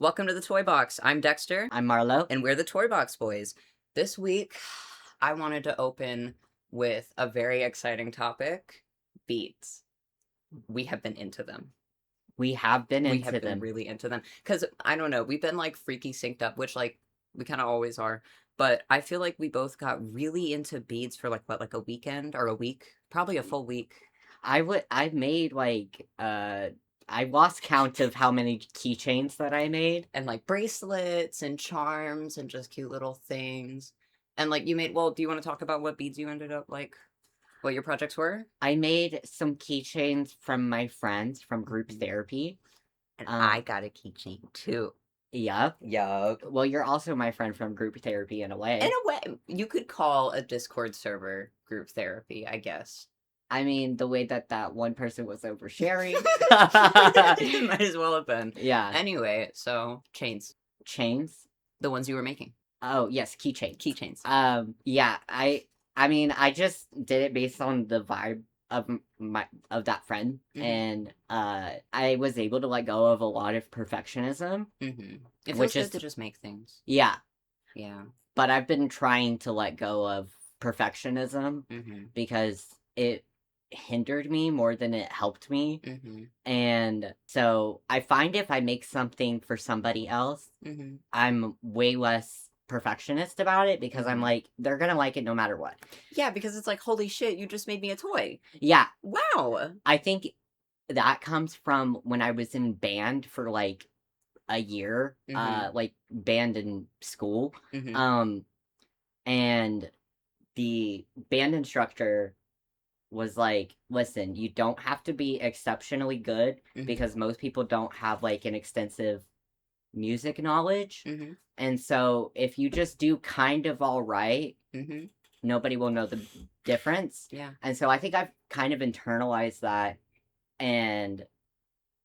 Welcome to the Toy Box. I'm Dexter, I'm Marlowe. and we're the Toy Box Boys. This week, I wanted to open with a very exciting topic, beads. We have been into them. We have been We into have been them. really into them. Because, I don't know, we've been, like, freaky synced up, which, like, we kind of always are. But I feel like we both got really into beads for, like, what, like a weekend or a week? Probably a full week. I made I lost count of how many keychains that I made. And, like, bracelets and charms and just cute little things. And, like, you made, well, do you want to talk about what beads you ended up, like, what your projects were? I made some keychains from my friends from group therapy. And I got a keychain too. Yup. Yup. Well, you're also my friend from group therapy in a way. In a way, you could call a Discord server group therapy, I guess. I mean, the way that one person was oversharing. Might as well have been. Yeah. Anyway, so chains. Chains? The ones you were making. Oh, yes, keychains. Keychains. Yeah, I mean, I just did it based on the vibe of that friend, and I was able to let go of a lot of perfectionism. It feels which good is to just make things. Yeah, Yeah. but I've been trying to let go of perfectionism because it hindered me more than it helped me. And so I find if I make something for somebody else, I'm way less perfectionist about it because I'm like, they're gonna like it no matter what. Yeah, because it's like, holy shit, you just made me a toy. Yeah. Wow. I think that comes from when I was in band for like a year, like band in school. And the band instructor was like, listen, you don't have to be exceptionally good because most people don't have like an extensive music knowledge. And so if you just do kind of all right, nobody will know the difference. Yeah. And so I think I've kind of internalized that. And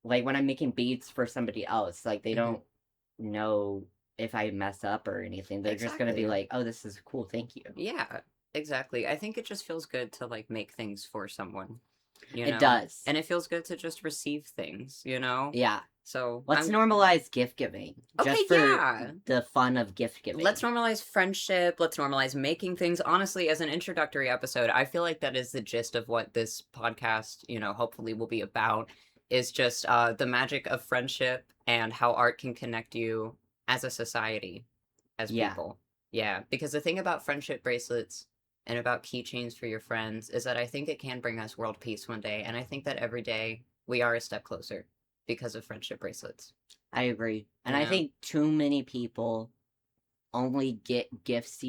like when I'm making beats for somebody else, like they don't know if I mess up or anything. They're just going to be like, oh, this is cool. Thank you. Yeah, exactly. I think it just feels good to like make things for someone. You know? It does. And it feels good to just receive things, you know? Yeah. So let's normalize gift giving. Okay, just for yeah. the fun of gift giving. Let's normalize friendship. Let's normalize making things. Honestly, as an introductory episode, I feel like that is the gist of what this podcast, you know, hopefully will be about, is just the magic of friendship and how art can connect you as a society, as people. Yeah, because the thing about friendship bracelets and about keychains for your friends is that I think it can bring us world peace one day, and I think that every day we are a step closer because of friendship bracelets. I agree. And I think too many people only get gifts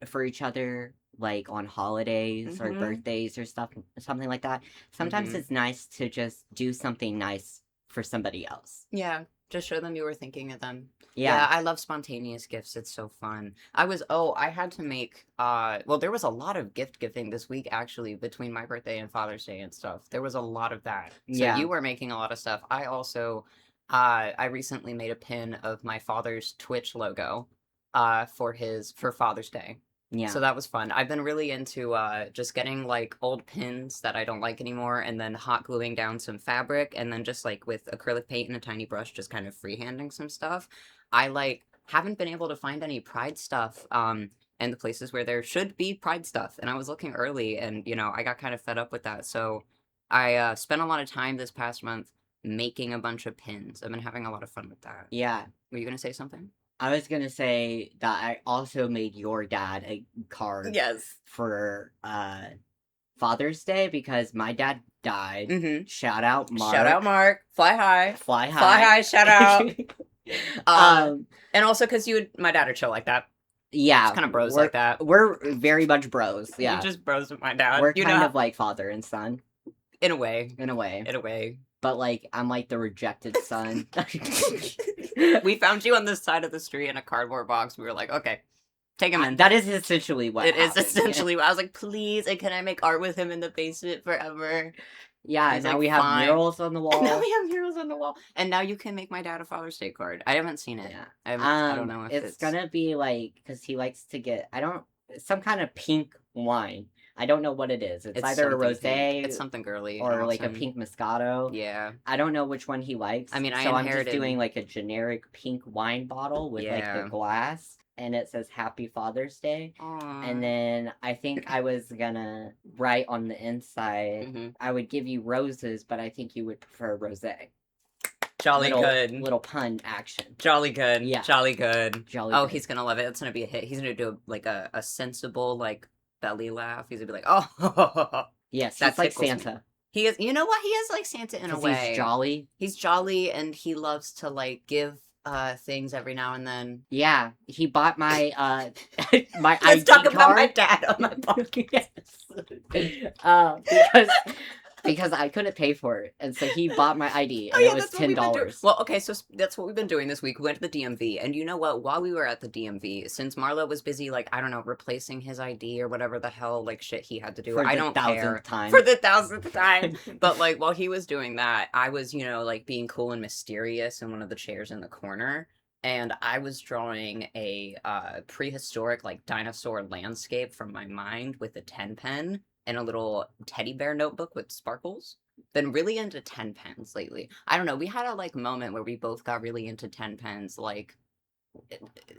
for each other like on holidays or birthdays or something like that. Sometimes it's nice to just do something nice for somebody else. Yeah, just show them you were thinking of them. Yeah, I love spontaneous gifts. It's so fun. I had to make, well, there was a lot of gift giving this week, actually, between my birthday and Father's Day and stuff. There was a lot of that. So you were making a lot of stuff. I also, I recently made a pin of my father's Twitch logo, for Father's Day. Yeah. So that was fun. I've been really into just getting like old pins that I don't like anymore and then hot gluing down some fabric and then just like with acrylic paint and a tiny brush just kind of freehanding some stuff. I like haven't been able to find any Pride stuff in the places where there should be Pride stuff. And I was looking early and you know, I got kind of fed up with that. So I spent a lot of time this past month making a bunch of pins. I've been having a lot of fun with that. Yeah. Were you going to say something? I was gonna say that I also made your dad a card. Yes. For Father's Day because my dad died. Shout out Mark. Shout out Mark. Fly high. Fly high. Fly high. Shout out. And also because my dad are chill like that. Yeah, it's kind of bros like that. We're very much bros. Yeah, you're just bros with my dad. We're kind of like father and son. In a way. In a way. In a way. But like I'm like the rejected son. We found you on this side of the street in a cardboard box. We were like, okay, take him in. That is essentially what it is. Essentially what I was like, please, and can I make art with him in the basement forever? Yeah, and now we have murals on the wall. And now we have murals on the wall. And now you can make my dad a Father's Day card. I haven't seen it. Yeah. I don't know if it's gonna be like because he likes to get some kind of pink wine. I don't know what it is. It's either a something rosé pink. It's something girly and or like a awesome. pink Moscato. Yeah. I don't know which one he likes. I mean, I so I'm inherited... just doing like a generic pink wine bottle with like the Yeah. glass, and it says Happy Father's Day. Aww. And then I think I was gonna write on the inside, Mhm. I would give you roses, but I think you would prefer rosé. Jolly good. Little pun action. Jolly good. Yeah. Jolly good. Jolly Oh, good. he's gonna love it. It's gonna be a hit. He's gonna do like a sensible like belly laugh. He's gonna be like, oh. Yes, That he's like tickles me. Santa. He is. You know what? He is like Santa in a 'Cause way. he's jolly. He's jolly, and he loves to like give things every now and then. Yeah, he bought my my Let's ID talk card. about my dad on my podcast. Because I couldn't pay for it, and so he bought my ID, and Oh, yeah, it was that's what we've been doing. $10. Well, okay, so that's what we've been doing this week. We went to the DMV, and you know what? While we were at the DMV, since Marlowe was busy, like, I don't know, replacing his ID or whatever the hell, like, shit he had to do. For I the don't 1000th care. time. For the 1000th time. But, like, while he was doing that, I was, you know, like, being cool and mysterious in one of the chairs in the corner. And I was drawing a prehistoric, like, dinosaur landscape from my mind with a 10 pen and a little teddy bear notebook with sparkles. Been really into 10 pens lately. I don't know, we had a, like, moment where we both got really into 10 pens, like,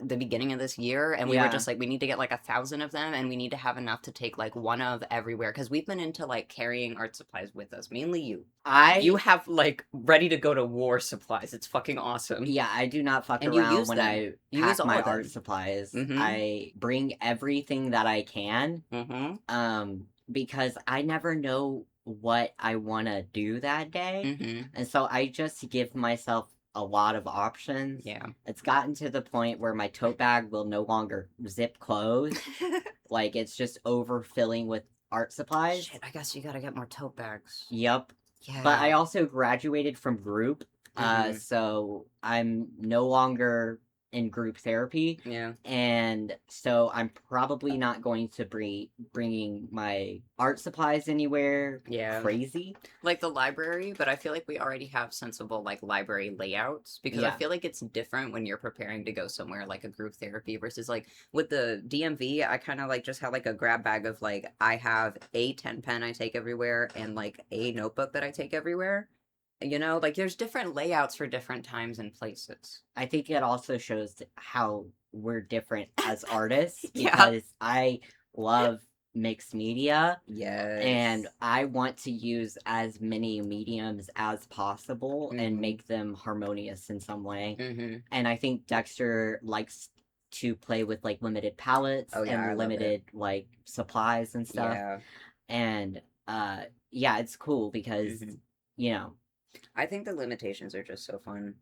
the beginning of this year, and we were just like, we need to get, like, 1,000 of them, and we need to have enough to take, like, one of everywhere, because we've been into, like, carrying art supplies with us, mainly you. You have, like, ready to go to war supplies. It's fucking awesome. Yeah, I do not fuck And you around use when them. I You pack use all my of them. art supplies. Mhm. I bring everything that I can, Mm-hmm. because I never know what I want to do that day. Mm-hmm. And so I just give myself a lot of options. Yeah. It's gotten to the point where my tote bag will no longer zip close. Like, it's just overfilling with art supplies. Shit, I guess you gotta get more tote bags. Yep. Yeah. But I also graduated from group, Mhm. so I'm no longer in group therapy, Yeah. and so I'm probably not going to be bringing my art supplies anywhere Yeah. crazy. Like the library, but I feel like we already have sensible, like, library layouts, because I Yeah. feel like it's different when you're preparing to go somewhere like a group therapy versus, like, with the DMV, I kind of, like, just have, like, a grab bag of, like, I have a 10 pen I take everywhere and, like, a notebook that I take everywhere. You know, like, there's different layouts for different times and places. I think it also shows how we're different as artists, Yeah. because I love mixed media, Yes. and I want to use as many mediums as possible and Mhm. make them harmonious in some way. Mm-hmm. And I think Dexter likes to play with, like, limited palettes Oh, yeah, I and love it. limited, like, supplies and stuff. Yeah. And, yeah, it's cool because, Mhm. you know, I think the limitations are just so fun.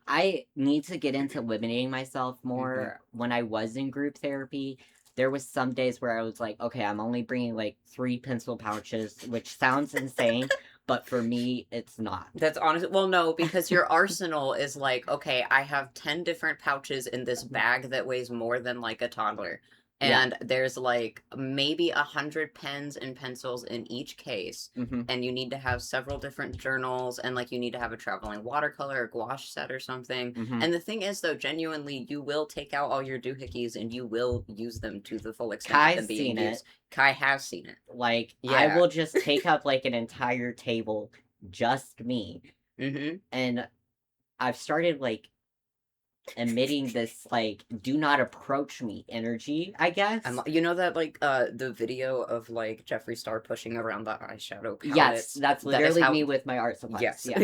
I need to get into limiting myself more. When I was in group therapy, there was some days where I was like, okay, I'm only bringing, like, 3 pencil pouches, which sounds insane, but for me, it's not. That's honestly, well, no, because your arsenal is like, okay, I have 10 different pouches in this bag that weighs more than, like, a toddler. Yeah. And there's, like, maybe 100 pens and pencils in each case. Mm-hmm. And you need to have several different journals, and, like, you need to have a traveling watercolor or gouache set or something. Mm-hmm. And the thing is, though, genuinely, you will take out all your doohickeys and you will use them to the full extent of Kai's them being seen used. it. Kai has seen it. Like, Yeah. I will just take up, like, an entire table, just me. Mm-hmm. And I've started, like, emitting this, like, do not approach me energy, I guess. You know that, like, the video of, like, Jeffree Star pushing around the eyeshadow palette? Yes, that's That is literally how- me with my art supplies. Yes. Yeah.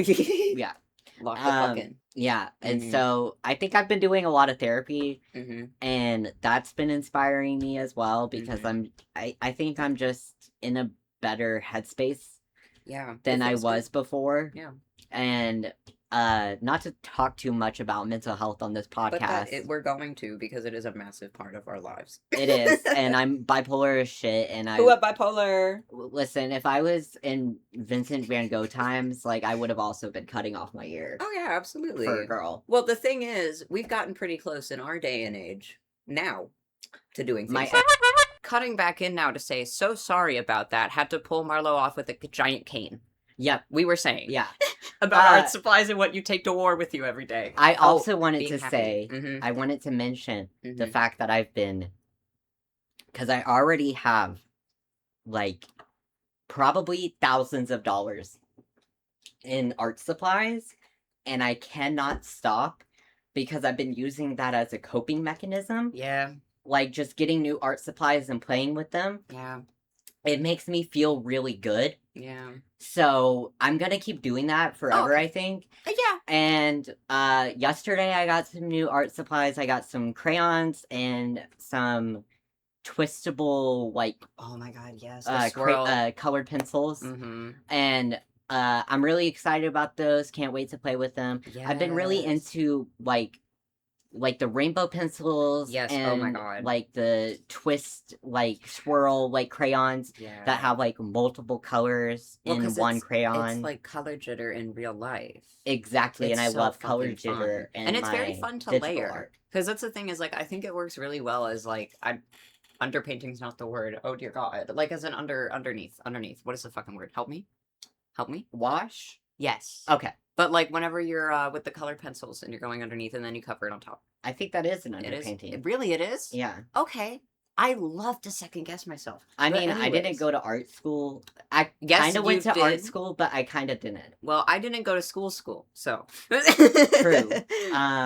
Yeah. Lock the fuck in. Yeah, and Mhm. so I think I've been doing a lot of therapy, Mm-hmm. and that's been inspiring me as well, because Mhm. I think I'm just in a better headspace Yeah. it than I feels good. was before. Yeah. And not to talk too much about mental health on this But podcast. we're going to, because it is a massive part of our lives. It is, and I'm bipolar as shit, and Who up bipolar? listen, if I was in Vincent Van Gogh times, like, I would have also been cutting off my ear Oh, yeah, absolutely. for a girl. Well, the thing is, we've gotten pretty close in our day and age now to doing things. Cutting back in now to say, so sorry about that. Had to pull Marlowe off with a giant cane. Yep. We were saying. Yeah. About art supplies and what you take to war with you every day. I also wanted to being say, happy. I wanted to mention the Mhm. fact that I've been, because I already have like probably thousands of dollars in art supplies, and I cannot stop because I've been using that as a coping mechanism. Yeah. Like just getting new art supplies and playing with them. Yeah. It makes me feel really good. Yeah. So I'm gonna keep doing that forever, I think. Yeah. And yesterday I got some new art supplies. I got some crayons and some twistable oh my god, yes, the swirl. colored pencils. Mm-hmm. And I'm really excited about those. Can't wait to play with them. Yes. I've been really into like the rainbow pencils, yes, and oh my god, like the twist, like swirl, like crayons that have like multiple colors in one crayon. It's like color jitter in real life. Exactly, and I love color jitter, and it's very fun to layer. Because that's the thing is like I think it works really well as like underpainting's not the word. Oh dear god, like as an underneath. What is the fucking word? Help me. Wash. Yes. Okay. But like whenever you're with the colored pencils and you're going underneath and then you cover it on top. I think that is an underpainting. Really, it is? Yeah. Okay. I love to second guess myself. I mean, I didn't go to art school. I kind of went to art school, but I kind of didn't. Well, I didn't go to school, so. True.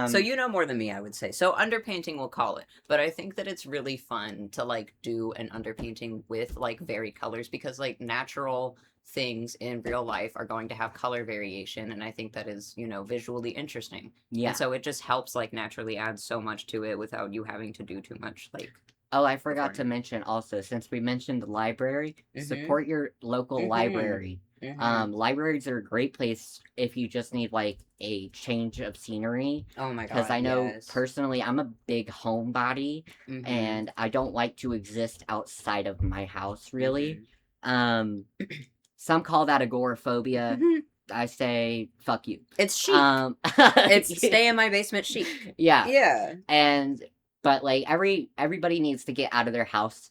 So you know more than me, I would say. So underpainting, we'll call it. But I think that it's really fun to like do an underpainting with like varied colors because like natural things in real life are going to have color variation, and I think that is, you know, visually interesting. Yeah. And so it just helps like naturally add so much to it without you having to do too much like. Oh, I forgot to mention also, since we mentioned the library, support your local library. Libraries are a great place if you just need like a change of scenery. Oh my god! Because I know personally, I'm a big homebody, and I don't like to exist outside of my house. Really, some call that agoraphobia. I say fuck you. It's chic. It's stay in my basement chic. Yeah. Yeah. But like everybody needs to get out of their house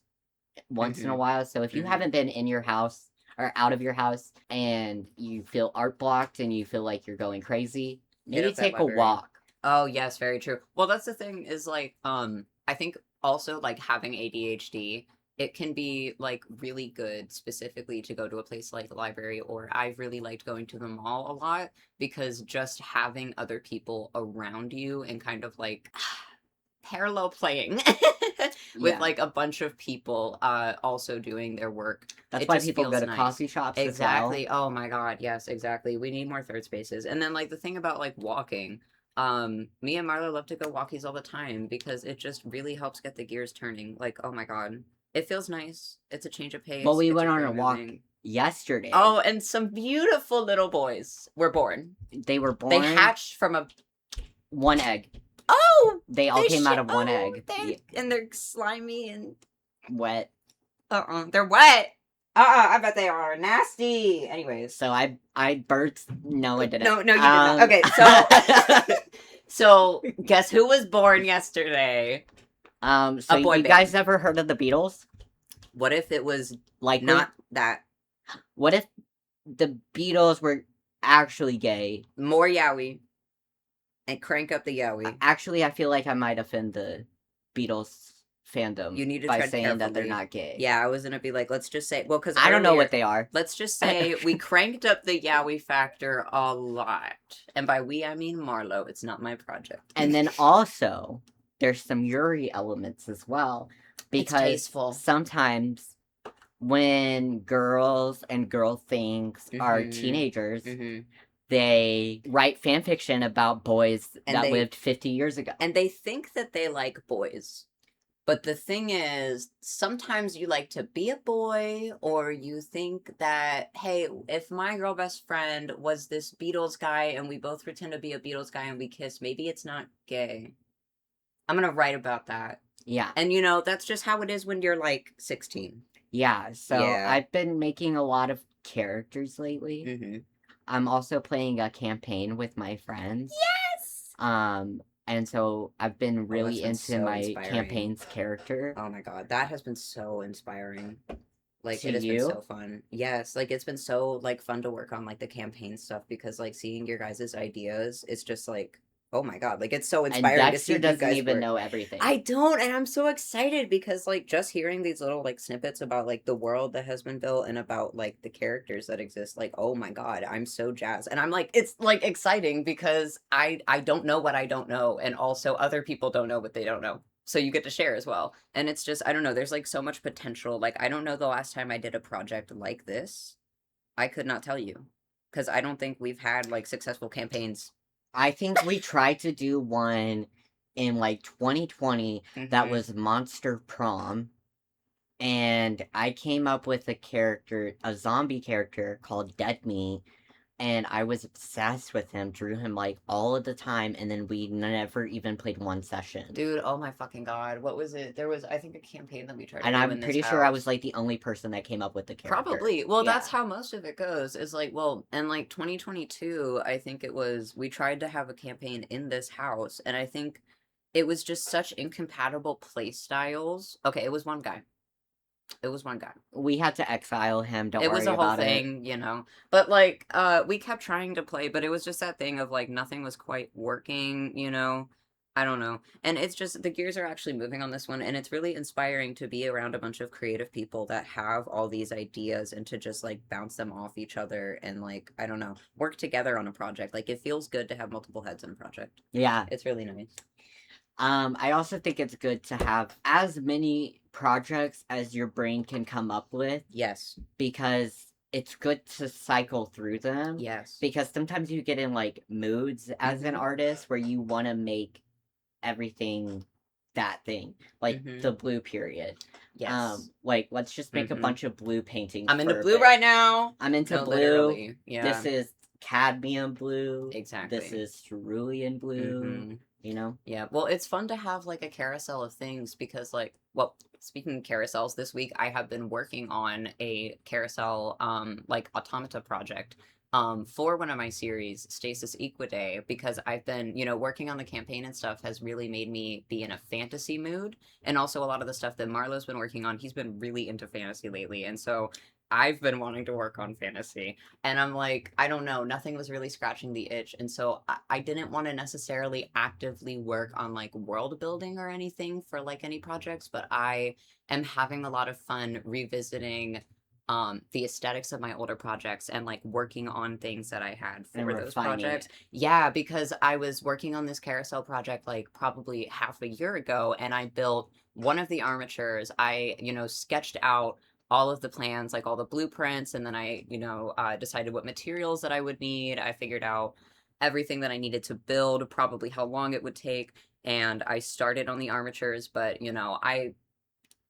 once in a while. So if you haven't been in your house or out of your house and you feel art blocked and you feel like you're going crazy, maybe take a walk. Oh yes, very true. Well, that's the thing is like I think also like having ADHD, it can be like really good specifically to go to a place like the library, or I've really liked going to the mall a lot because just having other people around you and kind of like parallel playing with like a bunch of people also doing their work. That's why people go to coffee shops exactly as well. Oh my god, yes, exactly. We need more third spaces. And then like the thing about like walking, me and Marlo love to go walkies all the time because it just really helps get the gears turning. Like, oh my god, it feels nice. It's a change of pace. Well, we went on a walk yesterday. Oh, and some beautiful little boys were born. They were born. They hatched from one egg. Oh! They all came out of one egg. And they're slimy and... wet. They're wet! I bet they are nasty! Anyways. So I birthed... No, I didn't. No, you did not. Okay, so... So, guess who was born yesterday? So you guys ever heard of the Beatles? What if it was... like not that? What if the Beatles were actually gay? More yaoi. And crank up the yaoi. Actually, I feel like I might offend the Beatles fandom. You need to by tread saying carefully. That they're not gay. Yeah, I was gonna be like, let's just say, well, because I don't know what they are. Let's just say we cranked up the yaoi factor a lot, and by we I mean Marlowe. It's not my project. And then also, there's some Yuri elements as well, because sometimes when girls and girl things are teenagers. They write fan fiction about boys that lived 50 years ago. And they think that they like boys. But the thing is, sometimes you like to be a boy, or you think that, hey, if my girl best friend was this Beatles guy and we both pretend to be a Beatles guy and we kiss, maybe it's not gay. I'm going to write about that. Yeah. And, you know, that's just how it is when you're like 16. Yeah. So I've been making a lot of characters lately. I'm also playing a campaign with my friends. Yes! And so I've been really into my campaign's character. Oh my god, that has been so inspiring. Like, it has been so fun. Yes, like, it's been so, like, fun to work on, like, the campaign stuff, because, like, seeing your guys' ideas, it's just, like, oh my god, like it's so And inspiring to see Dexter what you doesn't guys even work. know everything. I don't, and I'm so excited because like just hearing these little like snippets about like the world that has been built and about like the characters that exist, like oh my god, I'm so jazzed. And I'm like it's like exciting because I don't know what I don't know, and also other people don't know what they don't know. So you get to share as well. And it's just I don't know, there's like so much potential. Like I don't know the last time I did a project like this. I could not tell you because I don't think we've had like successful campaigns. I think we tried to do one in like 2020 that Mhm. was Monster Prom. And I came up with a zombie character called Dead Me, and I was obsessed with him, drew him like all of the time, and then we never even played one session. Dude, oh my fucking god. What was it? There was, I think, a campaign that we tried to And do I'm in this pretty sure I was house. like the only person that came up with the character. Probably. Well, that's Yeah. how most of it goes. Is like, well, in like 2022, I think it was, we tried to have a campaign in this house, and I think it was just such incompatible play styles. Okay, it was one guy. It was one guy. We had to exile him, don't It was worry a whole about it. thing, you know. But like we kept trying to play, but it was just that thing of like nothing was quite working, you know. I don't know. And it's just the gears are actually moving on this one, and it's really inspiring to be around a bunch of creative people that have all these ideas and to just like bounce them off each other and like I don't know, work together on a project. Like it feels good to have multiple heads in a project. Yeah. It's really nice. I also think it's good to have as many projects as your brain can come up with Yes. because it's good to cycle through them. Yes. Because sometimes you get in like moods as an Mhm. artist where you want to make everything that thing, like the Mhm. blue period. Yes. Like let's just make a Mhm. bunch of blue paintings. I'm into for a blue bit. right now. I'm into No, blue. literally. Yeah. This is cadmium blue. This Exactly. is cerulean blue. Mhm. You know. Yeah, well, it's fun to have like a carousel of things because like, well, speaking of carousels, this week I have been working on a carousel like automata project for one of my series, Stasis Equidae, because I've been, you know, working on the campaign and stuff has really made me be in a fantasy mood. And also a lot of the stuff that Marlowe's been working on, he's been really into fantasy lately. And so I've been wanting to work on fantasy. And I'm like, I don't know, nothing was really scratching the itch. And so I didn't want to necessarily actively work on like world building or anything for like any projects, but I am having a lot of fun revisiting the aesthetics of my older projects and like working on things that I had And for those refining projects. it. Yeah, because I was working on this carousel project like probably half a year ago and I built one of the armatures. I, you know, sketched out all of the plans, like all the blueprints, and then I, you know, decided what materials that I would need. I figured out everything that I needed to build, probably how long it would take, and I started on the armatures, but you know, I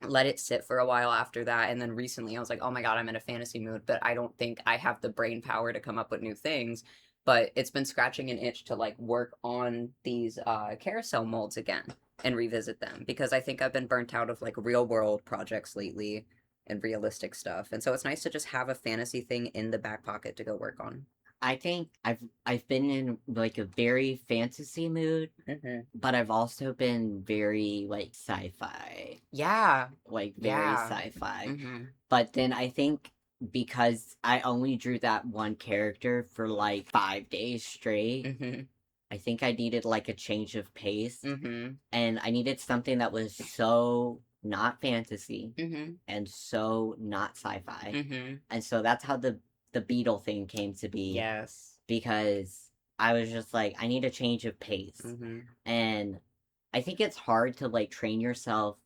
let it sit for a while after that, and then recently I was like, oh my god, I'm in a fantasy mood, but I don't think I have the brain power to come up with new things. But it's been scratching an itch to like work on these carousel molds again and revisit them because I think I've been burnt out of like real world projects lately and realistic stuff. And so it's nice to just have a fantasy thing in the back pocket to go work on. I think I've been in like a very fantasy mood, but I've also been very like sci-fi, Yeah. like very Yeah. sci-fi. Mm-hmm. But then I think because I only drew that one character for like 5 days straight, Mm-hmm. I think I needed like a change of pace, Mm-hmm. and I needed something that was so not fantasy Mm-hmm. and so not sci-fi. Mm-hmm. And so that's how the beetle thing came to be, Yes. because I was just like, I need a change of pace. Mm-hmm. And I think it's hard to like train yourself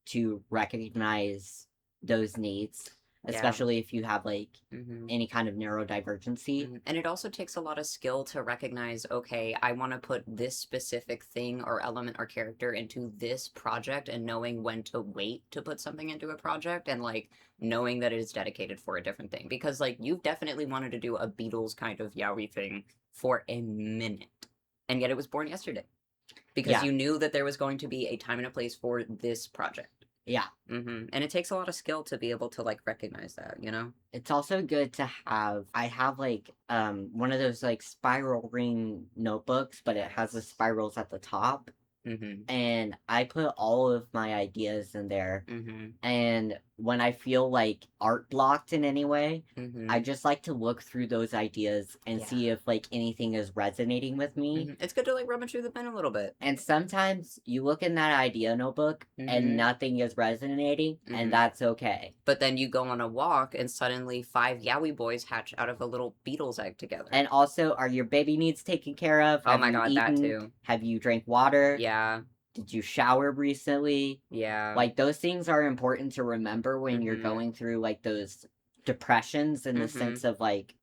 to recognize those needs, Yeah. especially if you have like Mm-hmm. any kind of neurodivergency. And it also takes a lot of skill to recognize, okay, I want to put this specific thing or element or character into this project and knowing when to wait to put something into a project and like knowing that it is dedicated for a different thing. Because like you've definitely wanted to do a Beatles kind of yaoi thing for a minute. And yet it was born yesterday. Because Yeah. you knew that there was going to be a time and a place for this project. Yeah. And it takes a lot of skill to be able to like recognize that, you know? It's also good to have, I have like one of those like spiral ring notebooks, but it has the spirals at the top. Mm-hmm. And I put all of my ideas in there. Mm-hmm. And when I feel like art blocked in any way, Mm-hmm. I just like to look through those ideas and see if like anything is resonating with me. It's good to like rummage through the pen a little bit. And sometimes you look in that idea notebook and nothing is resonating, and that's okay. But then you go on a walk and suddenly 5 Yowie boys hatch out of a little beetle's egg together. And also, are your baby needs taken care of? Oh my god, that too. Have you drank water? Yeah. Did you shower recently? Yeah. Like, those things are important to remember when you're going through, like, those depressions in the sense of, like,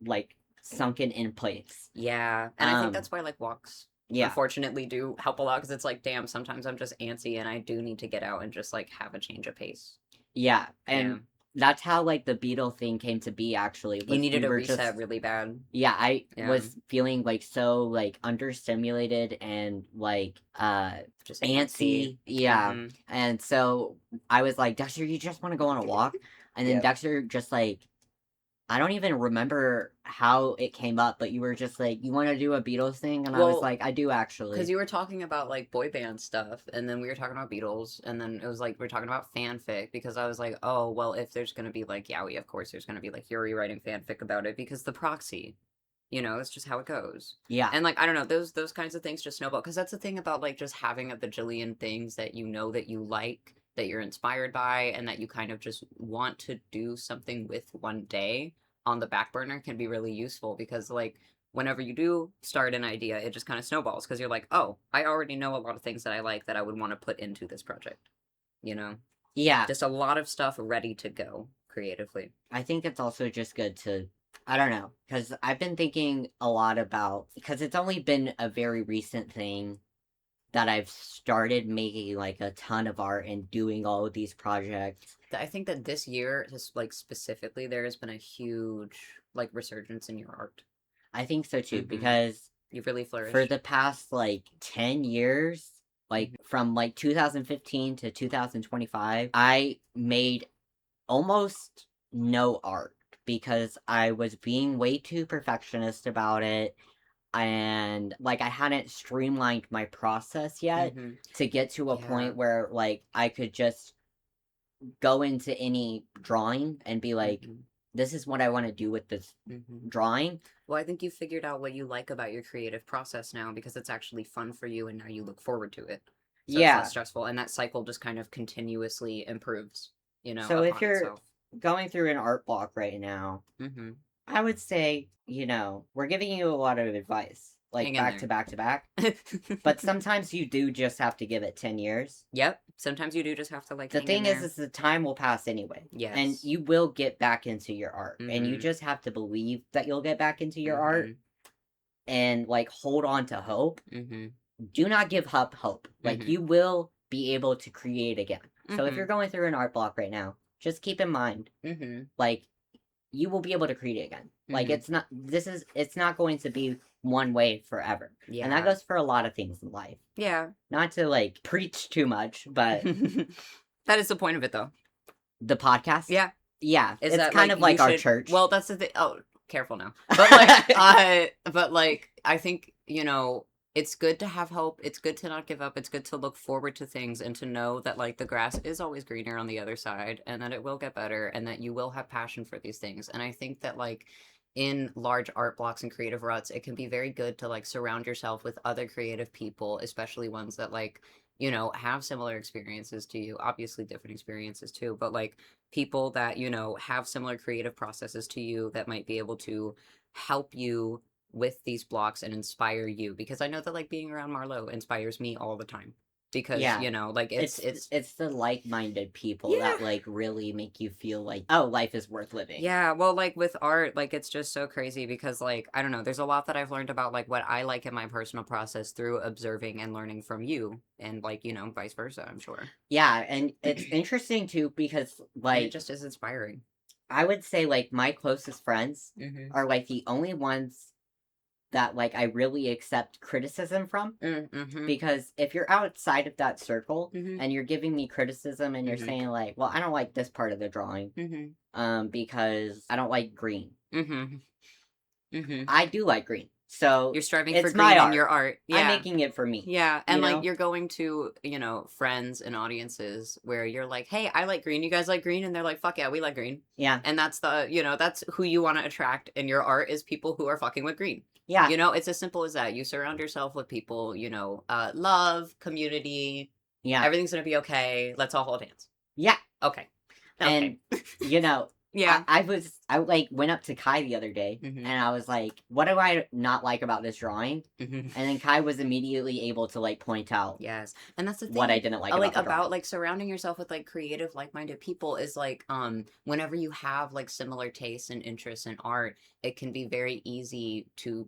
sunken in place. Yeah. And I think that's why, like, walks, yeah, unfortunately, do help a lot, because it's like, damn, sometimes I'm just antsy and I do need to get out and just, like, have a change of pace. Yeah, and that's how, like, the Beetle thing came to be, actually. You needed a reset really bad. Yeah, I was feeling, like, so, like, understimulated and, like, just antsy. Yeah, and so I was like, Dexter, you just want to go on a walk? And then Dexter just, like, I don't even remember how it came up, but you were just like, you want to do a Beatles thing? And I was like, I do, actually. Because you were talking about, like, boy band stuff, and then we were talking about Beatles, and then it was like, we were talking about fanfic, because I was like, oh, well, if there's going to be, like, Yowie, of course there's going to be, like, Yuri writing fanfic about it, because the proxy, you know, that's just how it goes. Yeah. And, like, I don't know, those kinds of things just snowball, because that's the thing about, like, just having a bajillion things that you know that you like, that you're inspired by, and that you kind of just want to do something with one day on the back burner can be really useful, because, like, whenever you do start an idea, it just kind of snowballs, because you're like, oh, I already know a lot of things that I like that I would want to put into this project, you know? Yeah. Just a lot of stuff ready to go creatively. I think it's also just good to, I don't know, because I've been thinking a lot about, because it's only been a very recent thing that I've started making, like, a ton of art and doing all of these projects. I think that this year, just, like, specifically, there has been a huge, like, resurgence in your art. I think so, too, because you've really flourished. For the past, like, 10 years, like, from, like, 2015 to 2025, I made almost no art, because I was being way too perfectionist about it. And, like, I hadn't streamlined my process yet to get to a point where, like, I could just go into any drawing and be like, this is what I want to do with this drawing. Well, I think you figured out what you like about your creative process now, because it's actually fun for you, and now you look forward to it. So it's less stressful, and that cycle just kind of continuously improves, you know, so if you're going through an art block right now, I would say, you know, we're giving you a lot of advice, like back to back to back. But sometimes you do just have to give it 10 years. Yep. Sometimes you do just have to, like, the thing is the time will pass anyway. Yes. And you will get back into your art. And you just have to believe that you'll get back into your art. And, like, hold on to hope. Do not give up hope. Like, you will be able to create again. So if you're going through an art block right now, just keep in mind, like, you will be able to create it again. Like, it's not going to be one way forever. Yeah. And that goes for a lot of things in life. Yeah. Not to, like, preach too much, but that is the point of it, though. The podcast? Yeah. Yeah. It's that, kind of like our church. Well, that's the thing. Oh, careful now. But, like, I think, you know, it's good to have hope. It's good to not give up. It's good to look forward to things and to know that, like, the grass is always greener on the other side, and that it will get better, and that you will have passion for these things. And I think that, like, in large art blocks and creative ruts, it can be very good to, like, surround yourself with other creative people, especially ones that, like, you know, have similar experiences to you, obviously different experiences too, but, like, people that, you know, have similar creative processes to you that might be able to help you with these blocks and inspire you, because I know that, like, being around Marlowe inspires me all the time, because you know, like, it's the like-minded people that, like, really make you feel like, oh, life is worth living. Yeah, well, like, with art, like, it's just so crazy, because, like, I don't know, there's a lot that I've learned about, like, what I like in my personal process through observing and learning from you, and, like, you know, vice versa, I'm sure. Yeah, and it's interesting too, because, like, and it just is inspiring. I would say, like, my closest friends are, like, the only ones that, like, I really accept criticism from. Because if you're outside of that circle and you're giving me criticism and you're saying, like, well, I don't like this part of the drawing because I don't like green. I do like green. So You're striving it's for my green in art. your art. I'm Yeah. making it for me. Yeah, and you like know? you're going to, friends and audiences where you're like, "Hey, I like green. You guys like green?" And they're like, "Fuck yeah, we like green." Yeah. And that's that's who you want to attract in your art is people who are fucking with green. Yeah. It's as simple as that. You surround yourself with people, love, community. Yeah. Everything's gonna be okay. Let's all hold hands. Yeah. Okay. And Yeah. I like went up to Kai the other day Mhm. and I was like, what do I not like about this drawing? Mhm. And then Kai was immediately able to like point out Yes. And that's the thing what I didn't like about the drawing. like surrounding yourself with like creative like-minded people is like whenever you have like similar tastes and interests in art, it can be very easy to,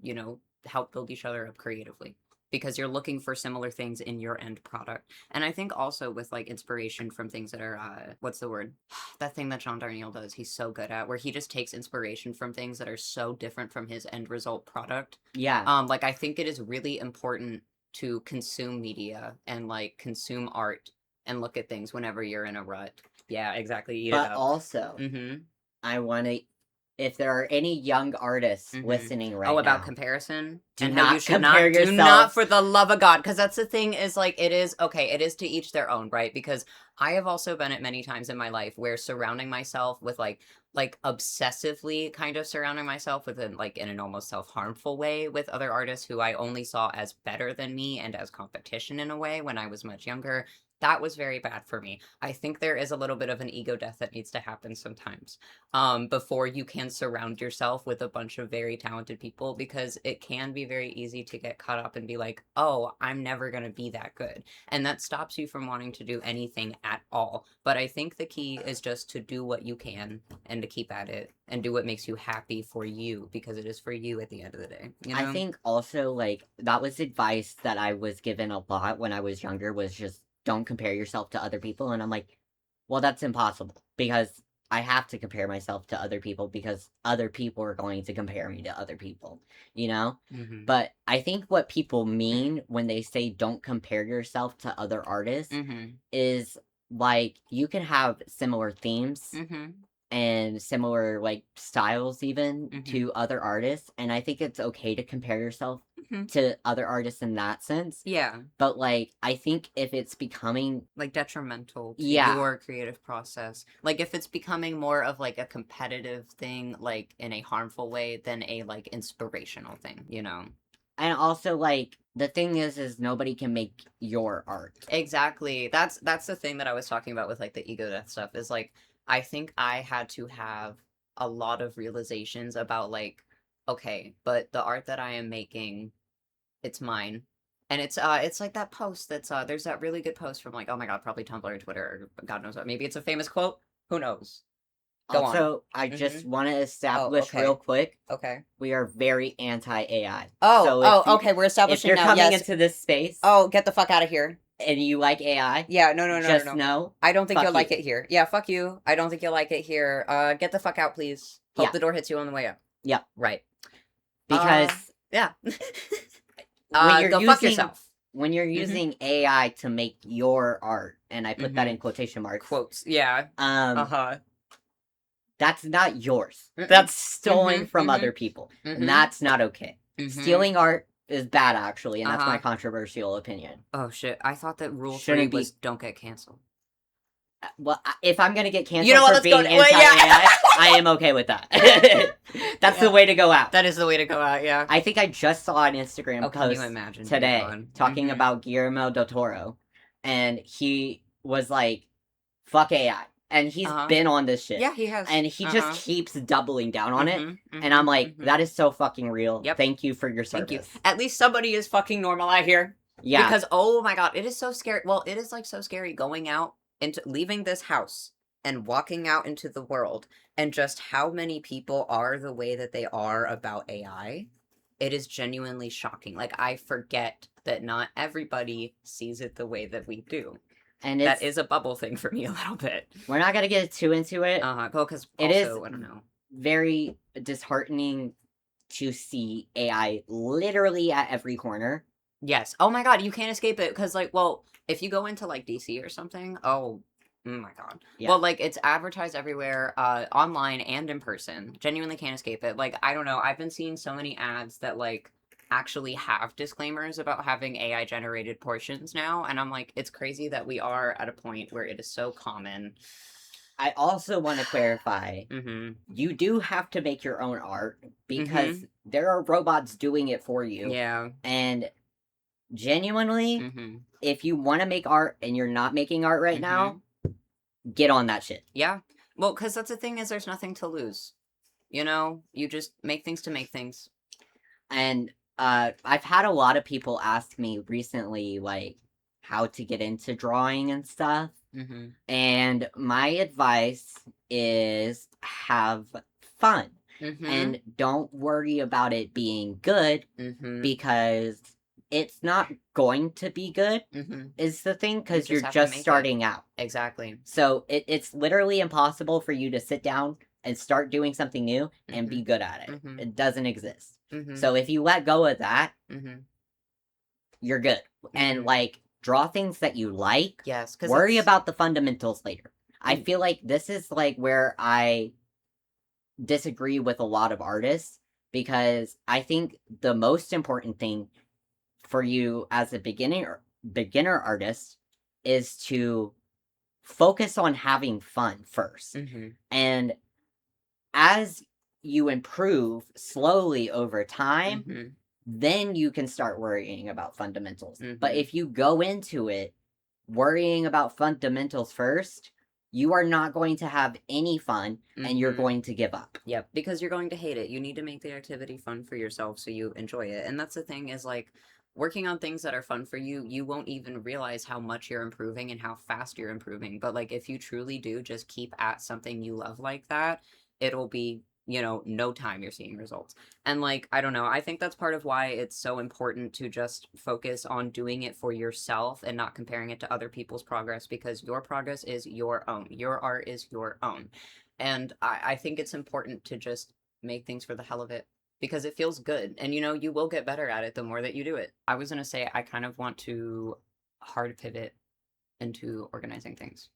help build each other up creatively because you're looking for similar things in your end product. And I think also with like inspiration from things that are what's the word? That thing that Jean Darnielle does, he's so good at where he just takes inspiration from things that are so different from his end result product. Yeah. Like I think it is really important to consume media and like consume art and look at things whenever you're in a rut. Yeah, exactly. Eat it But up. also, Mm-hmm. I want to, if there are any young artists Mhm. listening right Oh, about now, comparison? do And how not you should compare do not yourself. for the love of God. Because that's the thing is like, it is to each their own, right? Because I have also been at many times in my life where surrounding myself with like obsessively kind of surrounding myself with in an almost self-harmful way with other artists who I only saw as better than me and as competition in a way when I was much younger. That was very bad for me. I think there is a little bit of an ego death that needs to happen sometimes before you can surround yourself with a bunch of very talented people because it can be very easy to get caught up and be like, oh, I'm never going to be that good. And that stops you from wanting to do anything at all. But I think the key is just to do what you can and to keep at it and do what makes you happy for you because it is for you at the end of the day. I think also like that was advice that I was given a lot when I was younger was just don't compare yourself to other people. And I'm like, well, that's impossible because I have to compare myself to other people because other people are going to compare me to other people, Mm-hmm. But I think what people mean when they say don't compare yourself to other artists Mm-hmm. is like you can have similar themes Mm-hmm. and similar like styles even Mhm. to other artists, and I think it's okay to compare yourself Mhm. to other artists in that sense. Yeah. But like I think if it's becoming Like detrimental to Yeah. your creative process. Like if it's becoming more of like a competitive thing, like in a harmful way than a like inspirational thing, and also like the thing is nobody can make your art. Exactly. That's the thing that I was talking about with like the ego death stuff is like I think I had to have a lot of realizations about like, okay, but the art that I am making, it's mine. And it's like that post that's there's that really good post from like, oh my God, probably Tumblr or Twitter or God knows what. Maybe it's a famous quote. Who knows? Go on. Also, I just want to establish okay. real quick, Okay. we are very anti-AI. Oh, So if okay. We're if establishing you're now. coming Yes. into this space Oh, get the fuck out of here. and you like AI, Yeah, no, just no. know I don't think fuck you'll like you. it here. Yeah, fuck you. I don't think you'll like it here. Get the fuck out, please. Hope Yeah. the door hits you on the way up. Yeah. Right. Because yeah. when you're go using fuck yourself. when you're Mhm. using AI to make your art, and I put that Mhm. in quotation marks, Quotes. Yeah. Uh-huh. that's not yours. Mm-mm. That's stolen Mhm, from mhm, other people, Mhm. and that's not okay. Mhm. Stealing art is bad, actually, and that's my Uh-huh. controversial opinion. Oh shit. I thought that rule 3 Shouldn't was be. don't get canceled. Well, if I'm gonna get canceled You know what? for Let's go. being Well, yeah. anti-AI, I am okay with that. That's the Yeah. way to go out. That is the way to go out, yeah. I think I just saw an Instagram Oh, can you post imagine? Dear today God. talking Mhm. about Guillermo del Toro, and he was like, "Fuck AI," and he's Uh-huh. been on this shit. Yeah, he has. And he just keeps doubling down on it, Mhm, and I'm mhm, like, mhm. that is so fucking real. Yep. Thank you for your Thank you. service. At least somebody is fucking normal out here. Yeah. Because oh my God, it is so scary. Well, it is like so scary going out into leaving this house and walking out into the world and just how many people are the way that they are about AI. It is genuinely shocking. Like I forget that not everybody sees it the way that we do. And that is a bubble thing for me a little bit. We're not gonna get too into it. Well, because It is I don't know. very disheartening to see AI literally at every corner. Yes. Oh my God, you can't escape it because like, well, if you go into like DC or something, oh my God. Yeah. Well, like it's advertised everywhere, online and in person. Genuinely can't escape it. Like, I don't know. I've been seeing so many ads that like actually have disclaimers about having AI generated portions now. And I'm like, it's crazy that we are at a point where it is so common. I also want to clarify, Mm-hmm. you do have to make your own art because Mm-hmm. there are robots doing it for you. Yeah. And genuinely, Mm-hmm. if you want to make art and you're not making art right now, get on that shit. Yeah. Well, because that's the thing is there's nothing to lose. You know, you just make things to make things. And I've had a lot of people ask me recently, like, how to get into drawing and stuff. Mm-hmm. And my advice is have fun. Mm-hmm. And don't worry about it being good Mm-hmm. because it's not going to be good, Mm-hmm. is the thing, because You you're just have to just make it. starting out. Exactly. So it's literally impossible for you to sit down and start doing something new and be good at it. Mm-hmm. It doesn't exist. Mm-hmm. So if you let go of that, Mm-hmm. you're good. And Mhm. like draw things that you like. Yes, because Worry about the fundamentals later. I Mm. feel like this is like where I disagree with a lot of artists because I think the most important thing for you as a beginner artist is to focus on having fun 1st. Mm-hmm. And as you improve slowly over time, Mm-hmm. then you can start worrying about fundamentals. But Mhm. if you go into it worrying about fundamentals first, you are not going to have any fun and you're Mhm. going to give up. Yep, because you're going to hate it. You need to make the activity fun for yourself so you enjoy it. And that's the thing is like working on things that are fun for you, you won't even realize how much you're improving and how fast you're improving. But like if you truly do just keep at something you love like that, it'll be, you know, no time you're seeing results. And like, I don't know, I think that's part of why it's so important to just focus on doing it for yourself and not comparing it to other people's progress because your progress is your own. Your art is your own. And I think it's important to just make things for the hell of it because it feels good. And you know, you will get better at it the more that you do it. I was going to say, I kind of want to hard pivot into organizing things.